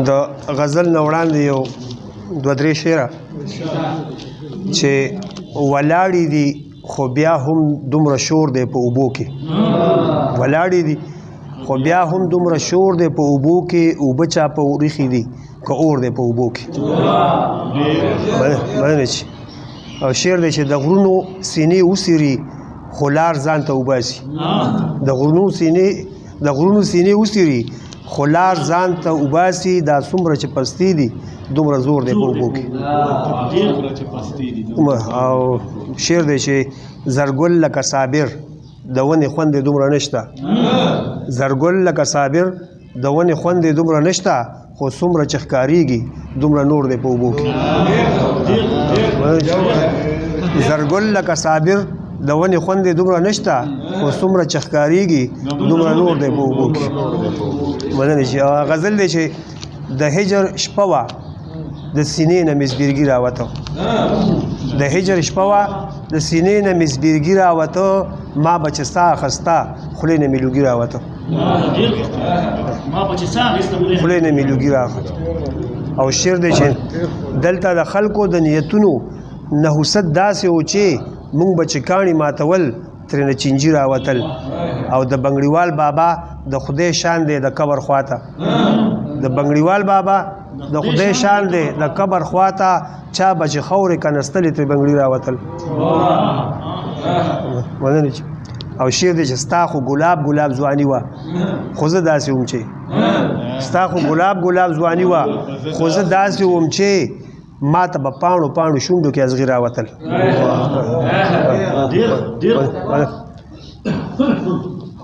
د غزل نه وړاندې یو دوه درې شعره چې ولاړې دي خو بیا هم دومره شور دی په اوبو کې ولاړې دي خو بیا هم دومره شور دی په اوبو کې اوبه چا په ریښې دي که اور دی په اوبو کې مننه چې او شعر دی چې د غرونو سینې وسیري خو لار ځان ته وباسي د غرونو سینې وسیري خو لار ځان ته وباسي دا څومره چې پستې دي دومره زور دی په اوبو کې او شعر دی چې زرګل لکه صابر د ونې خوند یې دومره نشته زرګل لکه صابر د ونې خوند یې دومره نشته خو څومره چې ښکارېږي دومره نور دی په اوبو کې زرګل لکه صابر د ونې خوند یې دومره نشته خو څومره چې ښکارېږي دومره نور دی په اوبو کې مننه چې غزل دی چې د هجر شپه وه د سینې نه مې زبیرګي راوته د هجر شپه وه د سینې نه مې زبیرګي راوته ما به چې ساه اخسته خولې نه مې لوګي راوته خولې نه مې لوګي راوته او شعر دی چې دلته د خلکو د نیتونو نحوست داسې و چې مونږ به چې کاڼي ماتول ترېنه چینجي راوتل او د بنګړیوال بابا د خدای شان دی د قبر خواته د بنګړیوال بابا د خدای شان دی د قبر خواته چا به چې خاورې کنستلې ترې بنګړي راوتل مننه او شعر دی چې ستا خو ګلاب ځواني وه خو زه داسې وم چې ستا خو ګلاب ځواني وه خو زه داسې وم چې ما ته به پاڼو شونډو کې ازغي راوتل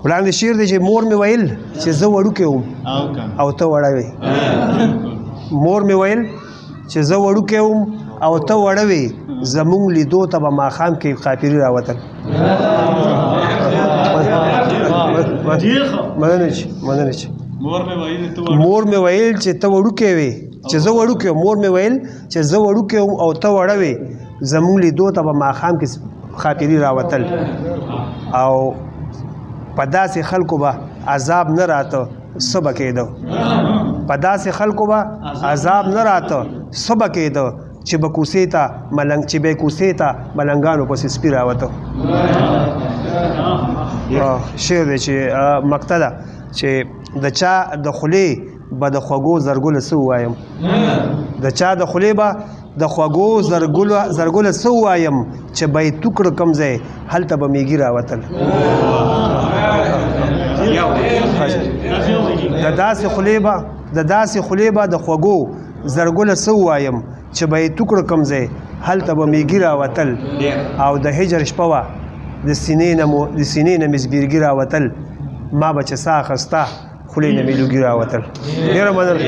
وړاندې شعر دی چې مور مې ویل چې زه وړوکی وم او ته وړه وې مور مې ویل چې زه وړوکی وم او ته وړه وې زمونږ لیدو ته به ماښام کې قاپري راوتل مننه چې مور مې ویل چې ته وړوکی وې چې زه وړوکی وم مور مې ویل چې زه وړوکی وم او ته وړه وې زمونږ لیدو ته به ماښام کې قاپري راوتل او په داسې خلکو به عذاب نه راته څه به کېده په داسې خلکو به عذاب نه راته څه به کېده چې به کوڅې ته ملنګانو پسې سپي راوته شعر دی چې مقطع ده چې د چا د خولې به د خوږو زرګله څه ووایم د چا د خولې به د خوږو زرګله څه ووایم چې به یې توکړه کم ځای هلته به میږي راوتل د داسې خولې به د خوږو زرګله څه ووایم چې به یې توکړه کم ځای هلته به میږي راوتل او د هجر شپه وه د سینې نه مې زبیرګي راوتل ما به چې ساه اخسته خولې نه مې لوګي راوتل ډېره مننه